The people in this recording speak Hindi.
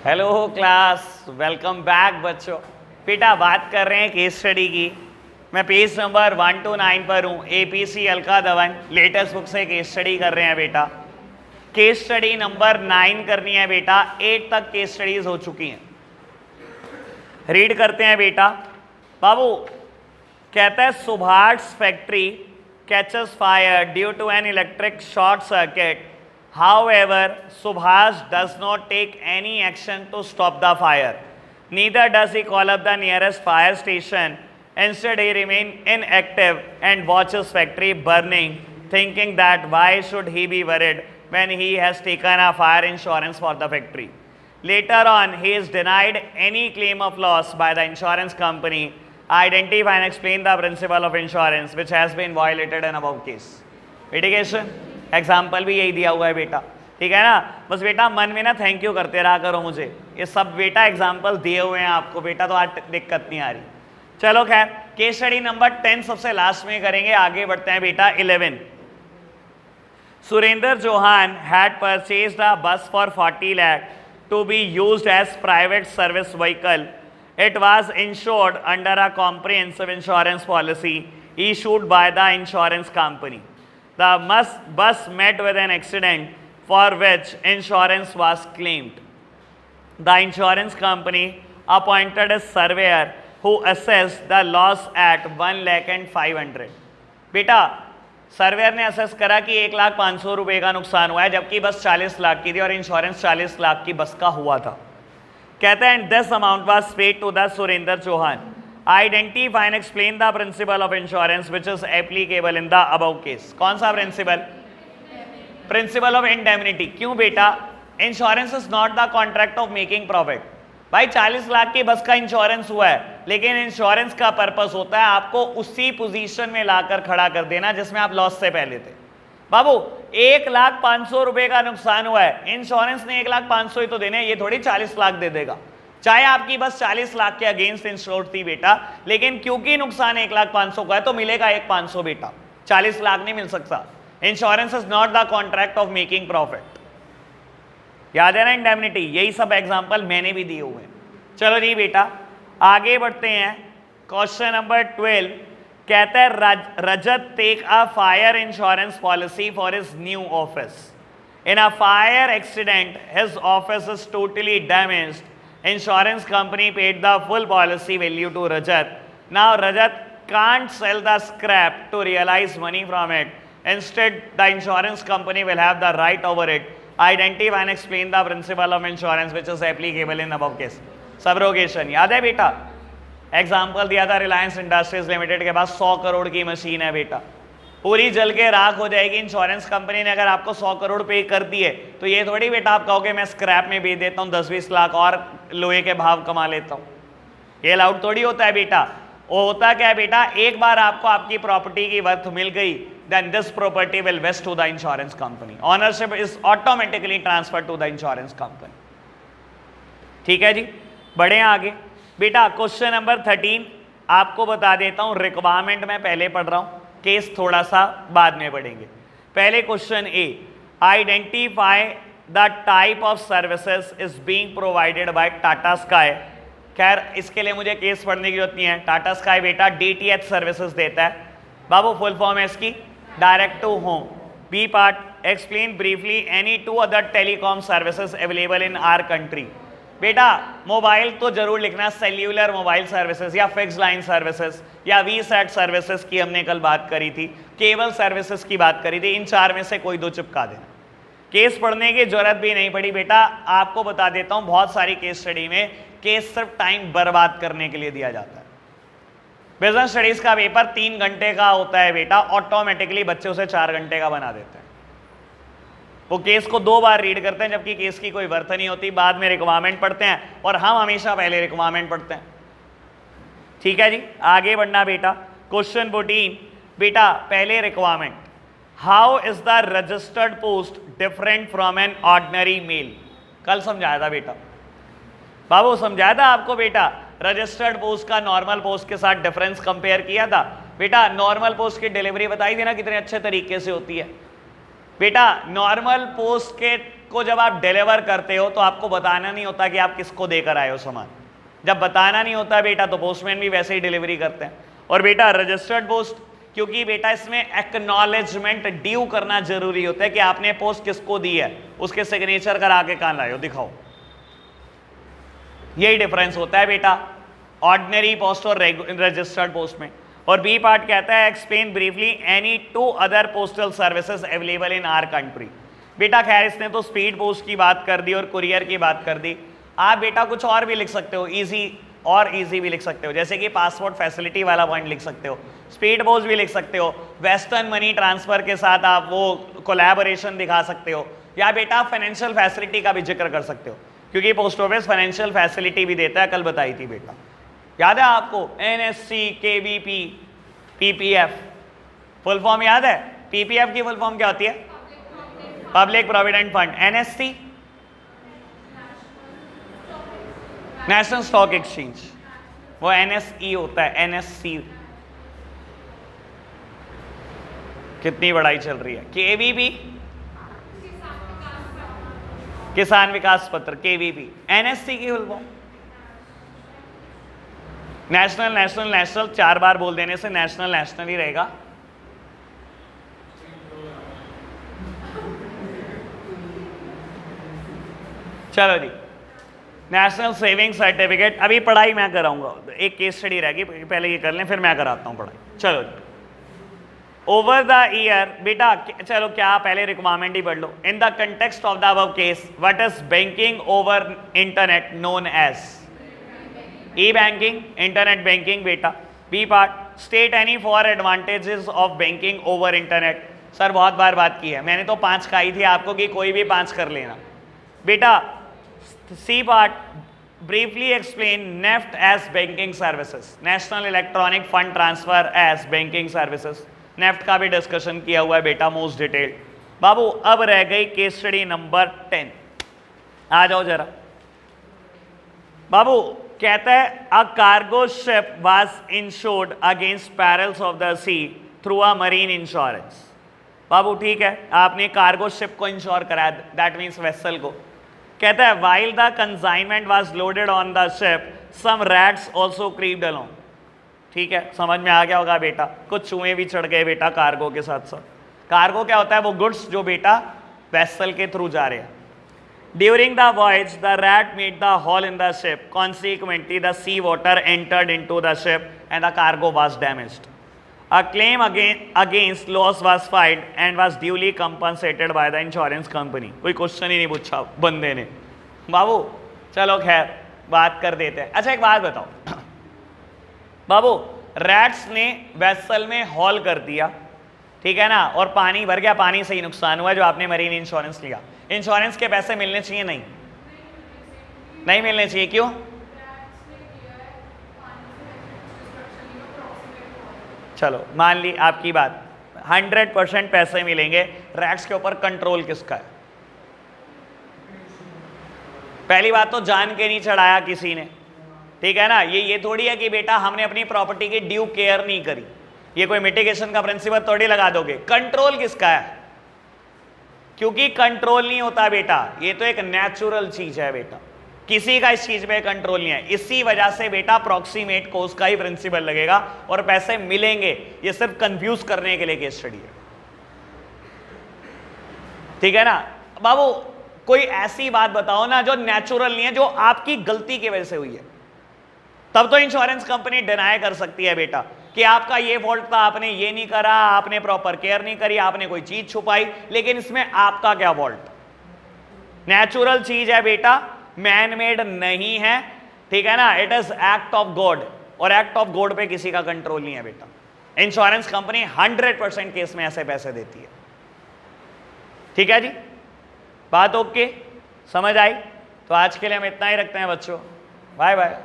हेलो क्लास, वेलकम बैक बच्चों। बेटा बात कर रहे हैं केस स्टडी की। मैं पेज नंबर 129 पर हूँ। APC Alka Dhawan latest book से केस स्टडी कर रहे हैं बेटा। केस स्टडी नंबर 9 करनी है बेटा। 8 तक केस स्टडीज हो चुकी हैं। रीड करते हैं बेटा। बाबू कहता है Subhash factory catches fire due to an electric short circuit. However, Subhash does not take any action to stop the fire. Neither does he call up the nearest fire station. Instead, he remains inactive and watches factory burning, thinking that why should he be worried when he has taken a fire insurance for the factory. Later on, he is denied any claim of loss by the insurance company. Identify and explain the principle of insurance which has been violated in above case. Mitigation. Example भी यही दिया हुआ है बेटा, ठीक है ना। बस बेटा मन में ना थैंक यू करते रहा करो मुझे। ये सब बेटा एग्जाम्पल दिए हुए हैं आपको बेटा, तो आज दिक्कत नहीं आ रही। चलो खैर, केस स्टडी नंबर 10 सबसे लास्ट में करेंगे। आगे बढ़ते हैं बेटा 11। Surendra Chauhan had purchased a bus for 40 lakh to be used as private service vehicle. It was insured under a comprehensive insurance policy issued by the insurance company. The bus met with an accident for which insurance was claimed. The insurance company appointed a surveyor who assessed the loss at 1,05,500. बेटा सर्वेयर ने असेस करा कि 1,05,000 रुपये का नुकसान हुआ है, जबकि बस 40 लाख की थी और इंश्योरेंस 40 लाख की बस का हुआ था। कहते हैं this amount was paid to the Surendra Chauhan. Identify and explain the principle of insurance which is applicable in the above case. कौन सा प्रिंसिपल? Principle of indemnity. क्यों बेटा? Insurance is not the contract of making profit. भाई 40 लाख की बस का इंश्योरेंस हुआ है, लेकिन इंश्योरेंस का पर्पस होता है आपको उसी पोजीशन में लाकर खड़ा कर देना जिसमें आप लॉस से पहले थे। बाबू 1,05,000 रुपए का नुकसान हुआ है, इंश्योरेंस ने 1,05,000 ही तो देने, ये थोड़ी 40 लाख दे देगा। चाहे आपकी बस 40 लाख के अगेंस्ट इंश्योर्ड थी बेटा, लेकिन क्योंकि नुकसान 1,05,000 का है तो मिलेगा 1,500 बेटा, 40 लाख नहीं मिल सकता। Insurance is not the contract of making profit. याद है ना इंडेमनिटी? यही सब एग्जांपल मैंने भी दिए हुए हैं। चलो जी बेटा आगे बढ़ते हैं। क्वेश्चन नंबर 12 कहता है Rajat take a fire insurance policy for his new office. In a fire accident his office is totally damaged. Insurance company paid the full policy value to Rajat. Now Rajat can't sell the scrap to realize money from it. Instead, the insurance company will have the right over it. Identify and explain the principle of insurance which is applicable in above case. Subrogation. याद है बेटा? एग्जाम्पल दिया था रिलायंस इंडस्ट्रीज लिमिटेड के पास 100 करोड़ की मशीन है बेटा, पूरी जल के राख हो जाएगी। इंश्योरेंस कंपनी ने अगर आपको 100 करोड़ पे कर दिए तो ये थोड़ी बेटा आप कहोगे मैं स्क्रैप में बेच देता हूँ 10-20 लाख और लोहे के भाव कमा लेता हूँ। ये अलाउड थोड़ी होता है बेटा। वो होता क्या है बेटा, एक बार आपको आपकी प्रॉपर्टी की वर्थ मिल गई, then this property will vest to the insurance company. Ownership is automatically transfer to the insurance company. ठीक है जी, बढ़े आगे बेटा। क्वेश्चन नंबर 13 आपको बता देता हूँ, रिक्वायरमेंट में पहले पढ़ रहा हूँ, केस थोड़ा सा बाद में पढ़ेंगे। पहले question A, identify the type of services is being provided by Tata sky. खैर इसके लिए मुझे केस पढ़ने की जरूरत नहीं है। टाटा स्काई बेटा डीटीएच सर्विसेज देता है। बाबू फुल फॉर्म है इसकी direct to home. B part, explain briefly any 2 other telecom services available in our country. बेटा मोबाइल तो जरूर लिखना, सेल्यूलर मोबाइल सर्विसेज या फिक्स लाइन सर्विसेज या वीसैट सर्विसेज की हमने कल बात करी थी, केबल सर्विसेज की बात करी थी। इन 4 में से कोई 2 चिपका देना। केस पढ़ने की जरूरत भी नहीं पड़ी बेटा। आपको बता देता हूं बहुत सारी केस स्टडी में केस सिर्फ टाइम बर्बाद करने के लिए दिया जाता है। बिजनेस स्टडीज का पेपर 3 घंटे का होता है बेटा, ऑटोमेटिकली बच्चे उसे 4 घंटे का बना देते हैं। वो केस को 2 बार रीड करते हैं जबकि केस की कोई वर्थ नहीं होती, बाद में रिक्वायरमेंट पढ़ते हैं और हम हमेशा पहले रिक्वायरमेंट पढ़ते हैं। ठीक है जी, आगे बढ़ना बेटा। क्वेश्चन 14 बेटा पहले requirement, how is the registered post different from an ordinary mail. कल समझाया था बेटा, बाबू समझाया था आपको बेटा, रजिस्टर्ड पोस्ट का नॉर्मल पोस्ट के साथ डिफरेंस कंपेयर किया था बेटा। नॉर्मल पोस्ट की डिलीवरी बताई थी ना कितने अच्छे तरीके से होती है बेटा। नॉर्मल पोस्ट के को जब आप डिलीवर करते हो तो आपको बताना नहीं होता कि आप किसको देकर आए हो सामान। जब बताना नहीं होता बेटा तो पोस्टमैन भी वैसे ही डिलीवरी करते हैं। और बेटा रजिस्टर्ड पोस्ट, क्योंकि बेटा इसमें एक्नॉलेजमेंट ड्यू करना जरूरी होता है कि आपने पोस्ट किसको दी है, उसके सिग्नेचर करा के कहां लाए हो, दिखाओ। यही डिफरेंस होता है बेटा ऑर्डिनरी पोस्ट और रजिस्टर्ड पोस्ट में। और बी पार्ट कहता है explain briefly any 2 other postal services available in our country. बेटा खैर इसने तो स्पीड पोस्ट की बात कर दी और कुरियर की बात कर दी। आप बेटा कुछ और भी लिख सकते हो, इजी भी लिख सकते हो, जैसे कि पासपोर्ट फैसिलिटी वाला पॉइंट लिख सकते हो, स्पीड पोस्ट भी लिख सकते हो, वेस्टर्न मनी ट्रांसफर के साथ आप वो कोलैबोरेशन दिखा सकते हो, या बेटा फाइनेंशियल फैसिलिटी का भी जिक्र कर सकते हो, क्योंकि पोस्ट ऑफिस फाइनेंशियल फैसिलिटी भी देता है, कल बताई थी बेटा, याद है आपको? NSC, KVP, PPF full form याद है? पीपीएफ की फुल फॉर्म क्या होती है? Public provident fund. NSC national stock exchange, वो एनएसई होता है, एनएससी। कितनी बड़ाई चल रही है? केवीपी किसान विकास पत्र, केवीपी। एनएससी की full form national national national, 4 बार बोल देने से नेशनल नेशनल ही रहेगा। चलो जी, नेशनल सेविंग सर्टिफिकेट। अभी पढ़ाई मैं कराऊंगा, एक केस स्टडी रहेगी, पहले ये कर लें फिर मैं कराता हूं पढ़ाई। चलो जी, ओवर द ईयर बेटा, चलो क्या पहले रिक्वायरमेंट ही पढ़ लो। In the context of the above case what is banking over internet known as? E banking, internet banking बेटा। B part state any four advantages of banking over internet. Sir बहुत बार बात की है, मैंने तो 5 कही थी आपको कि कोई भी 5 कर लेना बेटा। C part briefly explain NEFT as banking services, national electronic fund transfer as banking services. NEFT का भी डिस्कशन किया हुआ है बेटा मोस्ट डिटेल्ड। बाबू अब रह गई केस स्टडी नंबर 10, आ जाओ जरा। बाबू कहता है a cargo ship was insured against perils of the sea through a marine insurance. बाबू ठीक है, आपने कार्गो शिप को इंश्योर कराया, दैट मीन्स वेसल को। कहता है while the consignment was loaded on the ship some rats also creeped along. ठीक है, समझ में आ गया होगा बेटा, कुछ चूहे भी चढ़ गए बेटा कार्गो के साथ साथ। कार्गो क्या होता है? वो गुड्स जो बेटा वेसल के थ्रू जा रहे हैं। During the voyage, the rat made the hole in the ship. Consequently, the sea water entered into the ship and the cargo was damaged. A claim against loss was filed and was duly compensated by the insurance company. कोई क्वेश्चन ही नहीं पूछा बंदे ने। बाबू चलो खैर बात कर देते हैं। अच्छा एक बात बताओ बाबू, रैट्स ने वेसल में हॉल कर दिया, ठीक है ना, और पानी भर गया, पानी से ही नुकसान हुआ जो आपने मरीन इंश्योरेंस लिया। इंश्योरेंस के पैसे मिलने चाहिए? नहीं, नहीं मिलने चाहिए। क्यों? चलो मान ली आपकी बात, 100% पैसे मिलेंगे। रैट्स के ऊपर कंट्रोल किसका है? पहली बात तो जान के नहीं चढ़ाया किसी ने, ठीक है ना। ये थोड़ी है कि बेटा हमने अपनी प्रॉपर्टी की ड्यू केयर नहीं करी, ये कोई मिटिगेशन का प्रिंसिपल थोड़ी लगा दोगे। कंट्रोल किसका है? क्योंकि कंट्रोल नहीं होता बेटा, ये तो एक नेचुरल चीज है बेटा, किसी का इस चीज पे कंट्रोल नहीं है। इसी वजह से बेटा अप्रॉक्सीमेट कॉस्ट का ही प्रिंसिपल लगेगा और पैसे मिलेंगे। ये सिर्फ कंफ्यूज करने के लिए केस स्टडी है, ठीक है ना। बाबू कोई ऐसी बात बताओ ना जो नेचुरल नहीं है, जो आपकी गलती की वजह से हुई है, तब तो इंश्योरेंस कंपनी डिनाई कर सकती है बेटा कि आपका ये फॉल्ट था, आपने ये नहीं करा, आपने प्रॉपर केयर नहीं करी, आपने कोई चीज छुपाई। लेकिन इसमें आपका क्या फॉल्ट? नेचुरल चीज है बेटा, मैन मेड नहीं है, ठीक है ना। It is act of God, और एक्ट ऑफ गॉड पे किसी का कंट्रोल नहीं है बेटा। इंश्योरेंस कंपनी 100% केस में ऐसे पैसे देती है, ठीक है जी। बात ओके, समझ आई? तो आज के लिए हम इतना ही रखते हैं बच्चों, बाय बाय।